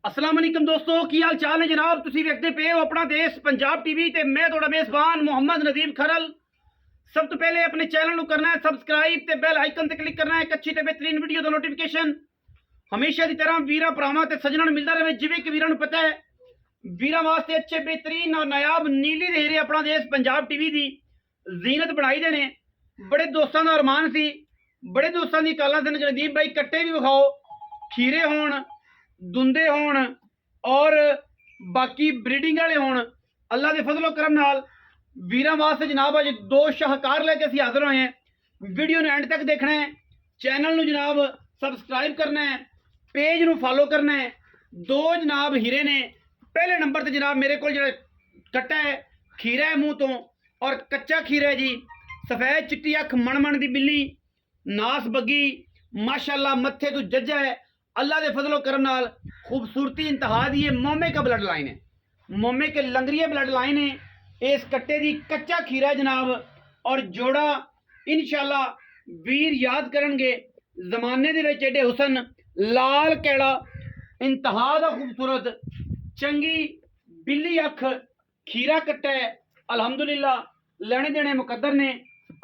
अस्सलाम वालेकुम दोस्तों की हाल चाल है जनाब। तुसी वेखदे पे हो अपना देश पंजाब टीवी ते मैं तुहाडा मेज़बान मोहम्मद नदीम खरल। सब तो पहले अपने चैनल को करना है सबसक्राइब ते बेल आइकन ते क्लिक करना है। एक अच्छी ते बेहतरीन वीडियो दा नोटिफिकेशन हमेशा की तरह वीरा भरावां ते सज्जणां नूं मिलदा रहे। जिवें कि वीरां नूं पता है वीरां वास्ते अच्छे बेहतरीन और नायाब नीली देहरे अपना देश पंजाब टीवी दी जीनत बनाई दे ने। बड़े दोस्तां दा अरमान सी, बड़े दोस्तां दी कालां सन कि नदीम भाई कट्टे भी विखाओ, खीरे होण, दुंदे होण और बाकी ब्रीडिंग वाले होण। अल्लाह के फजलो करम नाल वीरां वास्ते जनाब अज दो शाहकार लेके असीं हाजिर होए हैं। वीडियो ने एंड तक देखना है, चैनल नूं जनाब सबसक्राइब करना है, पेज नूं फॉलो करना है। दो जनाब हीरे ने। पहले नंबर ते जनाब मेरे को जिहड़ा कट्टा है खीरा है मूँह तो और कच्चा खीरा है जी। सफेद चिट्टी अख मण दी बिल्ली, नास बग्गी, माशाअल्लाह मत्थे तो जज्जा है। अल्लाह के फजलो करम नाल खूबसूरती इंतहा दी है। मोमे का ब्लड लाइन है, मोमे के लंगरिया ब्लड लाइन है। इस कट्टे दी कच्चा खीरा है जनाब और जोड़ा इंशाअल्लाह वीर याद करनगे। जमाने दे विच एडे हुसन लाल कैड़ा इंतहा दा खूबसूरत चंगी बिल्ली अख खीरा कट्टा है। अलहमदुलिल्लाह लेने देने मुकद्दर ने।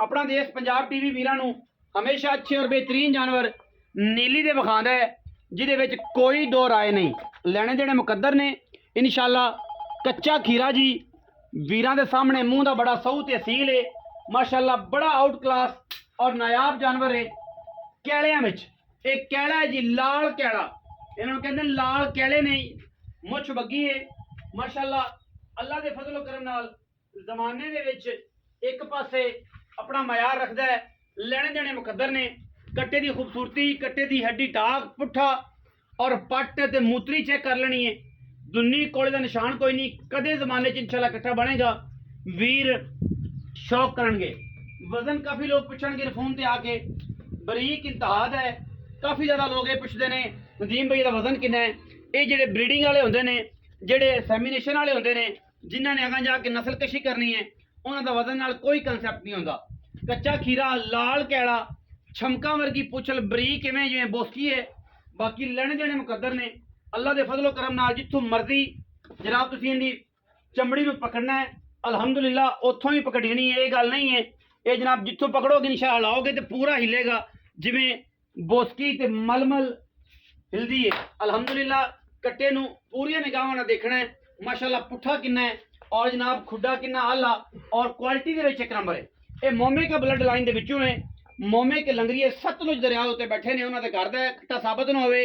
अपना देश पंजाब टीवी वीरां नूं हमेशा अच्छे और बेहतरीन जानवर नीली दे विखांदा है, जिहदे विच कोई दो राय नहीं। लेने देने मुकद्दर ने इंशाअल्लाह। कच्चा खीरा जी वीरां दे सामने मूँह दा बड़ा सऊ ते असील है माशाअल्लाह। बड़ा आउट क्लास और नायाब जानवर है। कैलियां विच एक कैला है जी, लाल कैला, इन्हां नूं कहंदे लाल कैले ने। मुछ बग्गी है माशाअल्लाह। अल्लाह दे फजलो करम नाल जमाने दे विच एक पासे अपना मयार रखदा है, लेने देने मुकद्दर ने। कट्टे की खूबसूरती, कट्टे की हड्डी टाक पुट्ठा और पट ते मूत्री चेक कर लेनी है। दुन्नी कोले का निशान कोई नहीं। कदे जमाने इंशाल्लाह कट्टा बनेगा, वीर शौक करनगे। वजन काफ़ी लोग पूछणगे फोन ते आके, बरीक इंतहा दा है। काफ़ी ज़्यादा लोग ये पुछदे ने नदीम भाई दा वजन किन्ना है। ये जेडे ब्रीडिंग वाले होंदे ने, जेडे सैमीनेशन वाले होंदे ने, जिन्हां ने अगां जाके नस्ल कशी करनी है, उन्हां दा वजन नाल कोई कंसैप्ट नहीं होंदा। कच्चा खीरा लाल कैड़ा छमका वर्गी पुछल बरीक इवें जिवें बोस्की है। बाकी लेने देने मुकद्दर ने। अल्लाह के फजलो करम नाल जिथों मर्जी जनाब तुसीं इहदी चमड़ी नूं पकड़ना है अलहमदुलिल्लाह उत्थों ही पकड़नी है। ये गल नहीं है ये जनाब जिथों पकड़ोगे इंशाअल्लाह लाओगे तो पूरा हिलेगा जिवें बोस्की ते मलमल हिलदी है। अलहमदुलिल्लाह कट्टे नूं पूरी निगाहां नाल देखना है माशाअल्लाह। पुट्ठा किन्ना है और जनाब खुड्डा किन्ना आला और क्वालिटी दे विच एक नंबर है। ये मोमे का ब्लड लाइन दे विचों है। मोमे के लंगरीए सतलुज दरिया उत्ते बैठे ने, उन्होंने घर का कट्टा साबित ना होवे।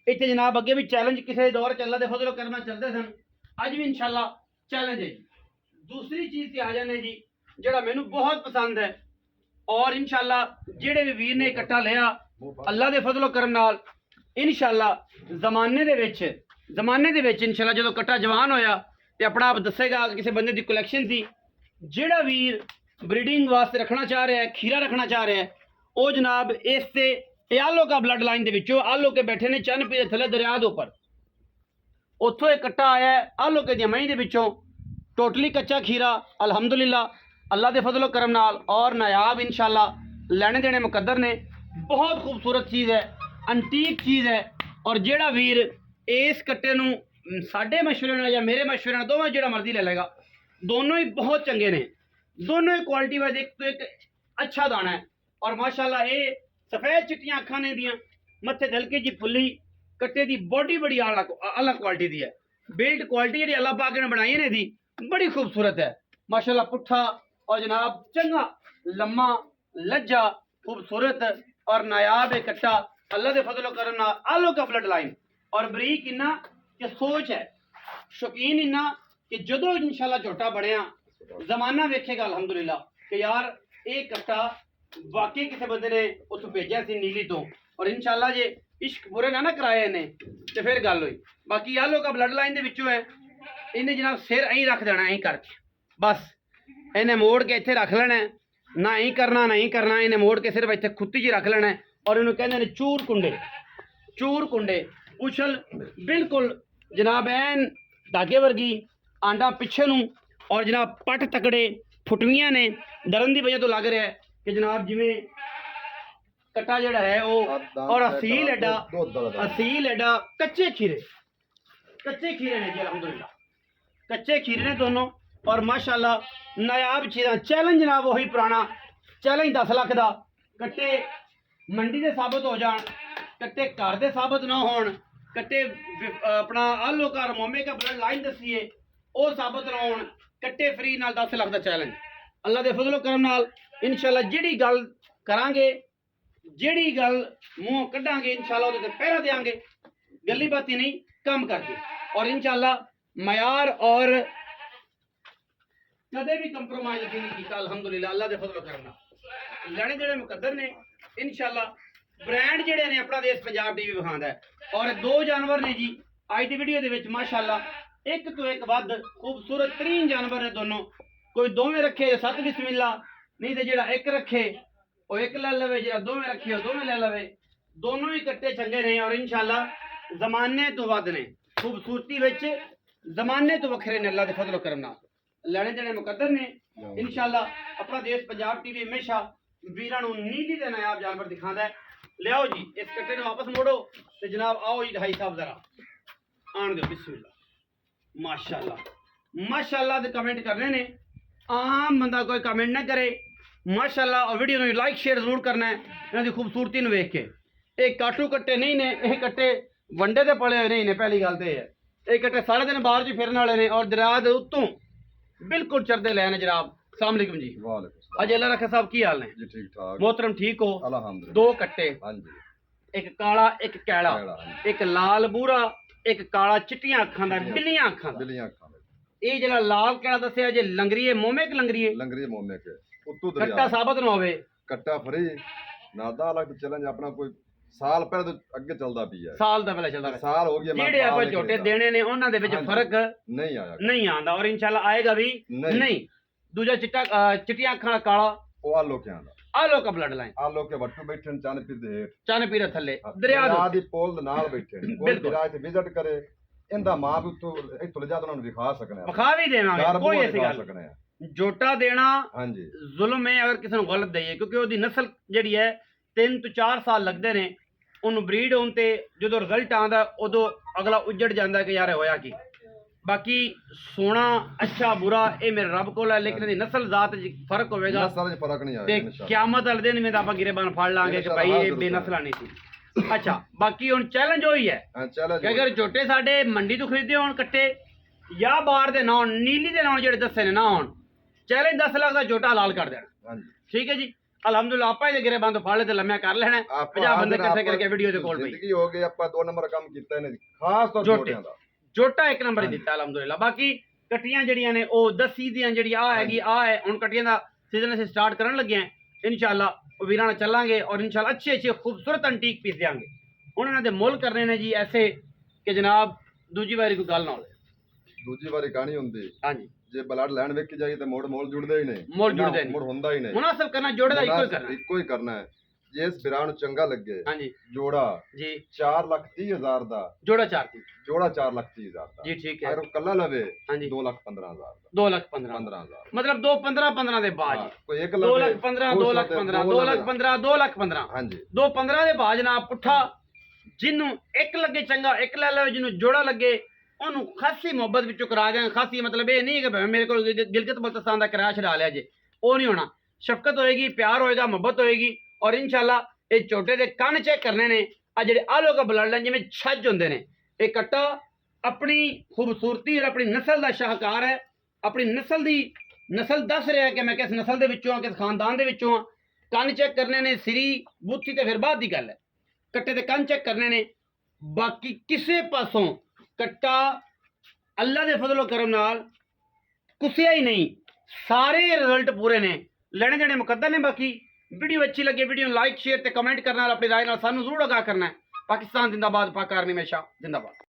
इत्थे जनाब अगे भी चैलेंज किसी दौर च अल्लाह दे फजलो करम नाल चलदे सन, अज भी इंशाअल्लाह चैलेंज है। दूसरी चीज़ ते आ जाने जी जिहड़ा मैनूं बहुत पसंद है और इंशाअल्लाह जिहड़े भी वीर ने कट्टा लिया अल्लाह दे फजलो करम नाल इंशाअल्लाह जमाने दे विच इंशाअल्लाह जदों कट्टा जवान होया ते अपना आप दसेगा कि किसी बंदे दी कलैक्शन थी। जिहड़ा वीर ब्रीडिंग वास्ते रखना चाह रहा है, खीरा रखना चाह रहा है, वो जनाब इस ते आलो का ब्लड लाइन दे विचों आलो के बैठे ने चन्न पीर थले दरिया दे उपर। उत्थों एक कट्टा आया है आलो के दी मई दे विचों। टोटली कच्चा खीरा अलहमदुलिल्लाह अल्लाह के फजलो करम नाल और नायाब इंशाअल्लाह लेने देने मुकद्दर ने। बहुत खूबसूरत चीज़ है, अंटीक चीज़ है। और जेड़ा वीर इस कट्टे नूं साडे मशवरे नाल या मेरे मशवरे नाल दोवें जेड़ा मर्जी ले लेगा, दोनों ही बहुत चंगे ने। दोनों ही क्वालिटी वाइज एक तो एक अच्छा दाना है और माशाअल्लाह ये सफेद चिट्टियां अखां ने दियां, मत्थे हल्की जी फुल्ली, कट्टे दी बॉडी बड़ी अलग क्वालिटी दी है। बिल्ड क्वालिटी जी अल्लाह पाक ने बनाई है दी बड़ी खूबसूरत है माशाअल्लाह। पुट्ठा और जनाब चंगा लम्मा लज्जा खूबसूरत और नायाब है कट्टा। अल्लाह के फजलो करम नाल आलो का ब्लड लाइन और बरीक इन्ना कि सोच है, शौकीन इन्ना कि जदों इंशाअल्लाह झोटा बनया जमाना वेखेगा अलहमदुलिल्लाह कि यार ये कट्टा वाकई किसी बंदे ने उस भेजा सी नीली तो। और इंशाअल्लाह जे इश्क पूरे ना कराए इन्हें तो फिर गल हुई। बाकी आलो का ब्लड लाइन दे विचों है। इन्हें जनाब सिर अं रख देना अं करके बस, इन्हें मोड़ के इत्थे रख लेना है, ना अं करना ना अं करना। इन्हें मोड़ के सिर्फ इत्थे खुत्ती च रख लेना है और इन्होंने कहते हैं चूर कुंडे उछल बिल्कुल जनाब एन धागे वर्गी, आंडा पिछे नूं और जनाब पट तकड़े फुटवियां ने। डरन की वजह तो लग रहा है कि जनाब जिमें कट्टा जड़ा है वो और असील एडा कच्चे खीरे कच्चे खीरे ने जी अल्हम्दुलिल्लाह कच्चे खीरे ने दोनों और माशाल्लाह नायाब चीज़ां चैलेंज जनाब वही पुराना चैलेंज 10 लाख का कट्टे मंडी दे साबित हो जान कट्टे घर दे साबित ना होण कट्टे अपना आलो घर मोमे का ब्लड लाइन दसीए वो साबित ना होण कट्टे फ्री नाल 10 लाख का चैलेंज अल्लाह दे फजलो करम नाल इंशाल्लाह जिहड़ी गल करांगे जिहड़ी गल मूँह कढ़ांगे इंशाल्लाह उहदे ते पहरा देंगे गली बाती नहीं काम करके और इंशाल्लाह मयार और कदे भी कंप्रोमाइज नहीं किया अल्हम्दुलिल्लाह अल्लाह दे फजलो करम नाल लैने जेड़े मुकद्दर ने इंशाल्लाह ब्रांड जेड़े ने अपना देश पंजाब टीवी विखांदा है और दो जानवर ने जी आज की वीडियो दे विच माशाल्लाह एक तो एक वध खूबसूरत तरीन जानवर ने दोनों कोई दोवें रखे 7 बिस्मिल्लाह नहीं तो जेड़ा एक रखे वो एक ले लवे जेड़ा दोवें रखे वो दोवें ले लवे दोनों ही कट्टे चंगे ने और इंशाल्लाह जमाने तो वध ने खूबसूरती विच जमाने तो वखरे ने अल्लाह दे फजलो करम नाल लैने देने मुकद्दर ने इंशाल्लाह अपना देश पंजाब टीवी हमेशा वीरां नूं नीली दे नायाब जानवर दिखांदा है लियाओ जी इस कट्टे नूं वापस मोड़ो ते जनाब आओ जी ढाई साहब जरा आन दो बिस्मिल्लाह माशाल्लाह माशाल्लाह दे कमेंट करने ने आम बंदा कोई कमेंट ना करे माशाल्लाह और वीडियो नूं लाइक शेयर जरूर करना है इन्हां दी खूबसूरती नूं वेख के ਇਹ ਕਾਟੂ ਕੱਟੇ ਨਹੀਂ ਨੇ ਇਹ ਕੱਟੇ ਵੰਡੇ ਤੇ ਪਲੇ ਹੋਏ ਨਹੀਂ ਨੇ ਪਹਿਲੀ ਗੱਲ ਤੇ ਇਹ ਹੈ ਇਹ ਕੱਟੇ ਸਾਰੇ ਦਿਨ ਬਾਹਰ ਚ ਫਿਰਨ ਵਾਲੇ ਨੇ ਔਰ ਦਰਿਆ ਦੇ ਉੱਤੋਂ ਬਿਲਕੁਲ ਚਰਦੇ ਲੈ ਨੇ ਜਨਾਬ अस्सलाम वालेकुम जी वालेकुम अज अल्लाह रखा साहब की हाल ने जी ठीक ठाक मोहतरम ठीक हो अल्हम्दुलिल्लाह दो कट्टे हाँ जी एक काला एक कैला कैला, हाँ एक लाल बूरा एक काला चिट्टियां अखां दा बिल्लियां अखां दा बिल्लियां खाने ਇਹ ਜਿਹੜਾ ਲਾਲ ਕਿਹੜਾ ਦੱਸਿਆ ਜੇ ਲੰਗਰੀਏ ਮੋਮੇ ਕਿ ਲੰਗਰੀਏ लंगरी मोमे के उत्तू ਕੱਟਾ दरिया ਸਾਬਤ ਨਾ ਹੋਵੇ कट्टा फ्री नादा अलग चैलेंज अपना कोई साल पहले तो अगे चलता पिया है ਸਾਲ ਦਾ ਪਹਿਲਾਂ ਚੱਲਦਾ ਰਿਹਾ साल हो गया मैं ਜਿਹੜੇ ਆਪਾਂ बाहर नहीं ਝੋਟੇ खरीदा। ਦੇਣੇ ਨੇ ਉਹਨਾਂ ਦੇ ਵਿੱਚ ਹਾਂਜੀ। ਫਰਕ नहीं आया ਨਹੀਂ ਆਂਦਾ ਔਰ ਇਨਸ਼ਾਅੱਲਾ ਆਏਗਾ ਵੀ नहीं। ਨਹੀਂ ਦੂਜਾ ਚਿੱਟਾ ਚਿੱਟੀਆਂ ਅੱਖਾਂ ਦਾ ਕਾਲਾ वो आलो के आंदा ਆ ਲੋ ਕਾ ਬਲੱਡ ਲਾਈਨ आलो के वट्टू बैठे चांद पी दे हेठ ਚੰਨ ਪੀਰ ਥੱਲੇ ਦਰਿਆ दरिया ਦੇ दी पोल दे नाल बैठे कोई बिल्कुल। दरिया ते विजिट करे इंदा मां भी उत्तों इत्थों ले जा उन्होंने दिखा सकने ਵਿਖਾ ਵੀ ਦੇਵਾਂਗੇ घर ਕੋਈ बूहा ਐਸੀ दिखा ਗੱਲ सकने हैं ਜੋਟਾ ਦੇਣਾ हाँ जी ਜ਼ੁਲਮ ਹੈ ਅਗਰ ਕਿਸੇ ਨੂੰ ਗਲਤ ਦਈਏ ਕਿਉਂਕਿ ਉਹਦੀ ਨਸਲ ਜਿਹੜੀ ਹੈ 3 ਤੋਂ 4 ਸਾਲ ਲੱਗਦੇ ਨੇ ਉਹਨੂੰ ਬਰੀਡ ਹੋਣ ਤੇ ਜਦੋਂ ਰਿਜ਼ਲਟ ਆਉਂਦਾ ਉਦੋਂ ਅਗਲਾ ਉੱਜੜ ਜਾਂਦਾ ਕਿ ਯਾਰ ਇਹ ਹੋਇਆ ਕੀ ਬਾਕੀ ਸੋਹਣਾ ਅੱਛਾ ਬੁਰਾ ਇਹ ਮੇਰੇ ਰੱਬ ਕੋਲ ਹੈ ਲੇਕਿਨ ਇਹਦੀ ਨਸਲ ਜ਼ਾਤ 'ਚ ਫਰਕ ਹੋਵੇਗਾ नस्ल च फर्क नहीं ਤੇ आया इंशाल्लाह ਕਿਆਮਤ ਵਾਲੇ ਦਿਨ ਵਿੱਚ ਆਪਾਂ ਗਿਰੇਬਾਨ ਫੜ ਲਾਂਗੇ ਕਿ ਭਾਈ ਇਹ ਬੇਨਸਲਾ ਨਹੀਂ ਸੀ ਅੱਛਾ ਬਾਕੀ ਹੁਣ ਚੈਲੰਜ ਹੋਈ ਹੈ हां चलो ਕਿ ਅਗਰ ਝੋਟੇ ਸਾਡੇ ਮੰਡੀ ਤੋਂ ਖਰੀਦੇ ਹੋਣ ਕੱਟੇ ਜਾਂ ਬਾਹਰ ਦੇ ਨਾ ਹੋਣ ਨੀਲੀ ਦੇ ਨਾ ਹੋਣ ਜਿਹੜੇ ਦੱਸੇ ਨੇ ਨਾ ਹੋਣ ਚੈਲੰਜ 10 ਲੱਖ ਦਾ ਝੋਟਾ ਹਲਾਲ ਕਰ ਦੇਣਾ हां जी ਠੀਕ ਹੈ ਜੀ ਅਲਹਮਦੁਲਿਲਾ ਆਪਾਂ ਇਹਦੇ ਗਿਰੇ ਬੰਦ ਫੜ ਲੈ ਤੇ ਲੰਮਿਆ ਕਰ ਲੈਣਾ 50 ਬੰਦੇ ਇਕੱਠੇ ਕਰਕੇ ਵੀਡੀਓ ਦੇ ਕੋਲ ਪਈ ਜ਼ਿੰਦਗੀ ਹੋ ਗਈ ਆਪਾਂ 2 ਨੰਬਰ ਕੰਮ ਕੀਤਾ ਇਹਨੇ ਖਾਸ ਤੌਰ ਜੋਟੇ। ਜੋਟਿਆਂ ਦਾ ਜੋਟਾ ਇੱਕ ਨੰਬਰ ਹੀ ਦਿੱਤਾ ਅਲਹਮਦੁਲਿਲਾ ਬਾਕੀ ਕਟੀਆਂ ਜਿਹੜੀਆਂ ਨੇ ਉਹ 10 ਦੀਆਂ ਜਿਹੜੀ ਆ ਹੈਗੀ ਆ ਹੈ ਹੁਣ ਕਟੀਆਂ ਦਾ ਸੀਜ਼ਨ ਅਸੀਂ ਸਟਾਰਟ ਕਰਨ ਲੱਗੇ ਹਾਂ ਇਨਸ਼ਾਅੱਲਾ ਉਹ ਵੀਰਾਂ ਨਾਲ ਚੱਲਾਂਗੇ ਔਰ ਇਨਸ਼ਾਅੱਲਾ ਅੱਛੇ ਅੱਛੇ ਖੂਬਸੂਰਤ ਅੰਟੀਕ ਪੀਸ ਦੇਵਾਂਗੇ ਹੁਣ ਇਹਨਾਂ ਦੇ ਮੁੱਲ ਕਰਨੇ ਨੇ ਜੀ ਐਸੇ ਕਿ ਜਨਾਬ ਦੂਜੀ ਵਾਰੀ ਕੋਈ ਗੱਲ ਨਾ ਹੋਵੇ ਦੂਜੀ ਵਾਰੀ ਕਹਾਣੀ ਹੁੰਦੀ ਹਾਂਜੀ ਜੇ ਬਲੱਡ ਲੈਣ ਵੇਖੀ ਜਾਈ ਤੇ ਮੋੜ ਜੁੜਦੇ ਹੀ ਨਹੀਂ ਮੁੱਲ ਜੁੜਦੇ ਨਹੀਂ। ਮੁੜ ਹੁੰਦਾ ਹੀ ਨਹੀਂ ਮੁਨਾਸਬ ਕਰਨਾ ਜੋੜੇ ਦਾ ਇੱਕੋ ਹੀ ਕਰਨਾ ਇੱਕੋ ਹੀ ਕਰਨਾ ਹੈ ਜੇ ਇਸ ਵਿਰਾਹ ਨੂੰ ਚੰਗਾ ਲੱਗੇ ਹਾਂਜੀ ਜੋੜਾ ਜੀ 4,30,000 ਦਾ ਜੋੜਾ 4 ਦੀ ਜੋੜਾ 4,30,000 ਦਾ ਜੀ ਠੀਕ ਹੈ ਅਗਰ ਉਹ ਕੱਲਾ ਲਵੇ ਹਾਂਜੀ 2,15,000 ਦਾ 2 ਲੱਖ 15 15,000 ਮਤਲਬ 2 15 15 ਦੇ ਬਾਅਦ ਜੀ ਕੋਈ ਇੱਕ 2 ਲਵੇ ਲੱਖ 15 2 ਲੱਖ 15 2 ਲੱਖ 15 2 ਲੱਖ 15 ਹਾਂਜੀ 2 15 ਦੇ ਬਾਅਦ ਜਨਾਬ ਪੁੱਠਾ ਜਿਹਨੂੰ ਇੱਕ ਲੱਗੇ ਚੰਗਾ ਇੱਕ ਲੈ ਲਵੇ ਜਿਹਨੂੰ ਜੋੜਾ ਲੱਗੇ ਉਹਨੂੰ ਖਾਸੀ ਮੁਹੱਬਤ ਵਿੱਚੋਂ ਕਰਾ ਦਿਆਂ ਖਾਸੀ ਮਤਲਬ ਇਹ ਨਹੀਂ ਕਿ ਭਾਵੇਂ ਮੇਰੇ ਕੋਲ ਗਿਲਗਿਤ ਬਲਤਿਸਤਾਨ ਦਾ ਕਿਰਾਇਆ ਛਡਾ ਲਿਆ ਜੇ ਉਹ ਨਹੀਂ ਹੋਣਾ ਸ਼ਫਕਤ ਹੋਏਗੀ ਪਿਆਰ ਹੋਏਗਾ ਮੁਹੱਬਤ ਹੋਏਗੀ ਔਰ ਇਨਸ਼ਾਅੱਲਾ ਇਹ ਛੋਟੇ ਦੇ ਕੰਨ ਚੈੱਕ ਕਰਨੇ ਨੇ ਆ ਜਿਹੜੇ ਆਲੋ ਦਾ ਬਲੱਡ ਲਾਈਨ ਜਿਵੇਂ ਛੱਜ ਹੁੰਦੇ ਨੇ ਇਹ ਕੱਟਾ ਆਪਣੀ ਖੂਬਸੂਰਤੀ ਔਰ ਆਪਣੀ ਨਸਲ ਦਾ ਸ਼ਾਹਕਾਰ ਹੈ ਆਪਣੀ ਨਸਲ ਦੀ ਨਸਲ ਦੱਸ ਰਿਹਾ ਕਿ ਮੈਂ ਕਿਸ ਨਸਲ ਦੇ ਵਿੱਚੋਂ ਆ ਕਿਸ ਖਾਨਦਾਨ ਦੇ ਵਿੱਚੋਂ ਆ ਕੰਨ ਚੈੱਕ ਕਰਨੇ ਨੇ ਸਿਰੀ ਬੂਥੀ ਤੇ ਫਿਰ ਬਾਅਦ ਦੀ ਗੱਲ ਹੈ ਕੱਟੇ ਦੇ ਕੰਨ ਚੈੱਕ ਕਰਨੇ ਨੇ ਬਾਕੀ ਕਿਸੇ ਪਾਸੋਂ ਕੱਟਾ ਅੱਲਾ ਦੇ ਫਜ਼ਲੋ ਕਰਮ ਨਾਲ ਕੁਸਿਆ ਹੀ ਨਹੀਂ ਸਾਰੇ ਰਿਜ਼ਲਟ ਪੂਰੇ ਨੇ ਲੈਣੇ ਦੇਣੇ ਮੁਕੱਦਰ ਨੇ ਬਾਕੀ ਵੀਡੀਓ ਅੱਛੀ ਲੱਗੇ ਵੀਡੀਓ ਨੂੰ ਲਾਈਕ ਸ਼ੇਅਰ ਤੇ ਕਮੈਂਟ ਕਰਨ ਨਾਲ ਆਪਣੀ ਰਾਏ ਨਾਲ ਸਾਨੂੰ ਜ਼ਰੂਰ ਆਗਾਹ ਕਰਨਾ ਹੈ ਪਾਕਿਸਤਾਨ ਜ਼ਿੰਦਾਬਾਦ ਪਾਕ ਆਰਮੀ ਹਮੇਸ਼ਾ ਜ਼ਿੰਦਾਬਾਦ